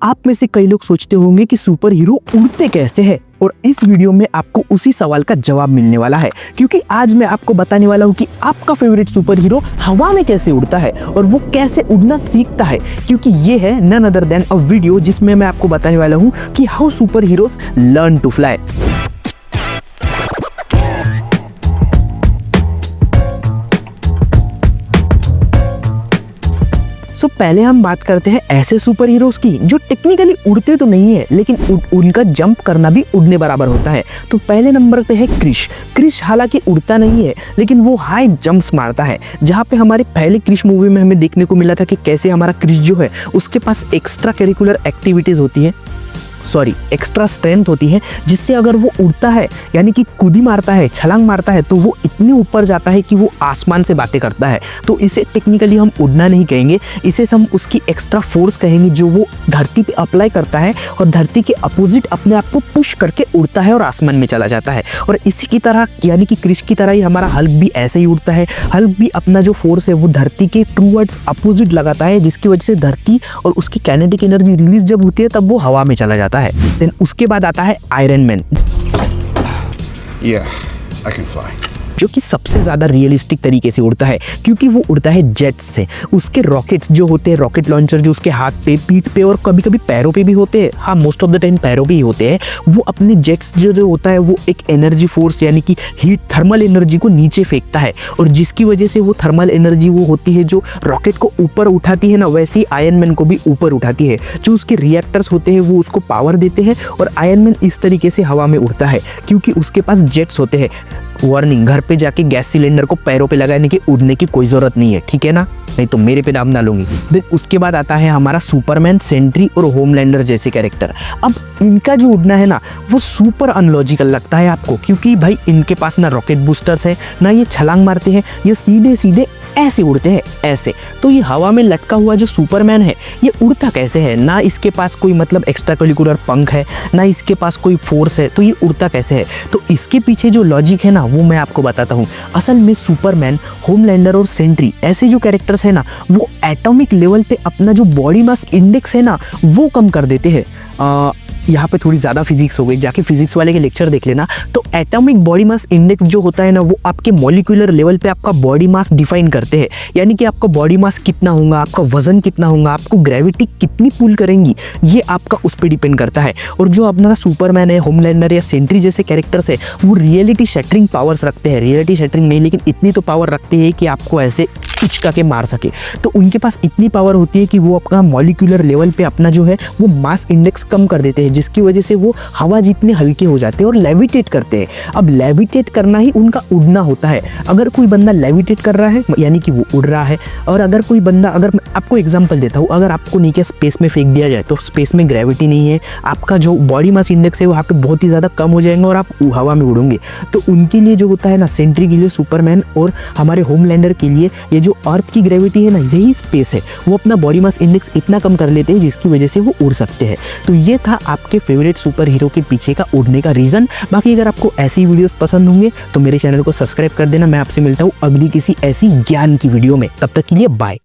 आप में से कई लोग सोचते होंगे कि सुपर हीरो उड़ते कैसे हैं, और इस वीडियो में आपको उसी सवाल का जवाब मिलने वाला है, क्योंकि आज मैं आपको बताने वाला हूं कि आपका फेवरेट सुपर हीरो हवा में कैसे उड़ता है और वो कैसे उड़ना सीखता है। क्योंकि ये है none other than a video जिसमें मैं आपको बताने वाला हूं कि how super heroes learn to fly. पहले हम बात करते हैं ऐसे सुपर हीरोज की जो टेक्निकली उड़ते तो नहीं है, लेकिन उनका जंप करना भी उड़ने बराबर होता है। तो पहले नंबर पे है क्रिश। क्रिश हालांकि उड़ता नहीं है, लेकिन वो हाई जंप्स मारता है। जहाँ पे हमारे पहले क्रिश मूवी में हमें देखने को मिला था कि कैसे हमारा क्रिश जो है उसके पास एक्स्ट्रा करिकुलर एक्टिविटीज होती है, एक्स्ट्रा स्ट्रेंथ होती है, जिससे अगर वो उड़ता है यानी कि कूदी मारता है, छलांग मारता है, तो वो इतने ऊपर जाता है कि वो आसमान से बातें करता है। तो इसे टेक्निकली हम उड़ना नहीं कहेंगे, इसे हम उसकी एक्स्ट्रा फोर्स कहेंगे जो वो धरती पे अप्लाई करता है और धरती के अपोजिट अपने आप को पुश करके उड़ता है और आसमान में चला जाता है। और इसी की तरह यानी कि क्रिश की तरह ही हमारा हल्क भी ऐसे ही उड़ता है। हल्क भी अपना जो फोर्स है वो धरती के टूवर्ड्स अपोजिट लगाता है, जिसकी वजह से धरती और उसकी काइनेटिक एनर्जी रिलीज जब होती है तब वो हवा में चला जाता है। देन उसके बाद आता है आयरन मैन, जो कि सबसे ज़्यादा रियलिस्टिक तरीके से उड़ता है, क्योंकि वो उड़ता है जेट्स से। उसके रॉकेट्स जो होते हैं, रॉकेट लॉन्चर जो उसके हाथ पे, पीठ पे और कभी कभी पैरों पे भी होते हैं, हाँ मोस्ट ऑफ द टाइम पैरों पे ही होते हैं, वो अपने जेट्स जो होता है वो एक एनर्जी फोर्स यानी कि हीट थर्मल एनर्जी को नीचे फेंकता है, और जिसकी वजह से वो थर्मल एनर्जी वो होती है जो रॉकेट को ऊपर उठाती है ना, वैसे ही आयरन मैन को भी ऊपर उठाती है। जो उसके रिएक्टर्स होते हैं वो उसको पावर देते हैं, और आयरन मैन इस तरीके से हवा में उड़ता है क्योंकि उसके पास जेट्स होते हैं। वार्निंग, घर पे जाके गैस सिलेंडर को पैरों पे लगाने की उड़ने की कोई जरूरत नहीं है, ठीक है ना, नहीं तो मेरे पे नाम ना लूंगी। देन उसके बाद आता है हमारा सुपरमैन, सेंट्री और होमलैंडर जैसे कैरेक्टर। अब इनका जो उड़ना है ना वो सुपर अनलॉजिकल लगता है आपको, क्योंकि भाई इनके पास ना रॉकेट बूस्टर्स है, ना ये छलांग मारते हैं, ये सीधे सीधे ऐसे उड़ते हैं ऐसे। तो ये हवा में लटका हुआ जो सुपरमैन है ये उड़ता कैसे है? ना इसके पास कोई मतलब एक्स्ट्रा करिकुलर पंख है, ना इसके पास कोई फोर्स है, तो ये उड़ता कैसे है? तो इसके पीछे जो लॉजिक है ना वो मैं आपको बताता हूँ। असल में सुपरमैन, होमलैंडर और सेंट्री ऐसे जो कैरेक्टर्स है ना वो एटॉमिक लेवल पे अपना जो बॉडी मास इंडेक्स है ना वो कम कर देते हैं। यहाँ पे थोड़ी ज़्यादा फिजिक्स हो गई, जाके फिजिक्स वाले के लेक्चर देख लेना। तो एटॉमिक बॉडी मास इंडेक्स जो होता है ना वो आपके मॉलिक्यूलर लेवल पे आपका बॉडी मास डिफाइन करते हैं, यानी कि आपका बॉडी मास कितना होगा, आपका वजन कितना होगा, आपको ग्रेविटी कितनी पुल करेंगी, ये आपका उस पर डिपेंड करता है। और जो अपना सुपरमैन है, होमलैंडर या सेंट्री जैसे कैरेक्टर्स है वो रियलिटी शैटरिंग पावर्स रखते हैं। रियलिटी शैटरिंग नहीं, लेकिन इतनी तो पावर रखते हैं कि आपको ऐसे उचका के मार सके। तो उनके पास इतनी पावर होती है कि वो अपना मॉलिक्यूलर लेवल पे अपना जो है वो मास इंडेक्स कम कर देते हैं, जिसकी वजह से वो हवा जितने हल्के हो जाते हैं और लेविटेट करते हैं। अब लेविटेट करना ही उनका उड़ना होता है। अगर कोई बंदा लेविटेट कर रहा है यानी कि वो उड़ रहा है, और अगर कोई बंदा, अगर मैं आपको एग्जांपल देता हूँ, अगर आपको नीचे स्पेस में फेंक दिया जाए तो स्पेस में ग्रेविटी नहीं है, आपका जो बॉडी मास इंडेक्स है वहाँ पे बहुत ही ज़्यादा कम हो जाएंगे और आप हवा में उड़ोगे। तो उनके लिए जो होता है ना, सेंट्री के लिए, सुपरमैन और हमारे होमलैंडर के लिए ये जो अर्थ की ग्रेविटी है ना, यही स्पेस है, वो अपना बॉडी मास इंडेक्स इतना कम कर लेते हैं जिसकी वजह से वो उड़ सकते हैं। तो ये था आपके फेवरेट सुपर हीरो के पीछे का उड़ने का रीज़न। बाकी अगर आपको ऐसी वीडियोस पसंद होंगे तो मेरे चैनल को सब्सक्राइब कर देना। मैं आपसे मिलता हूँ अगली किसी ऐसी ज्ञान की वीडियो में, तब तक के लिए बाय।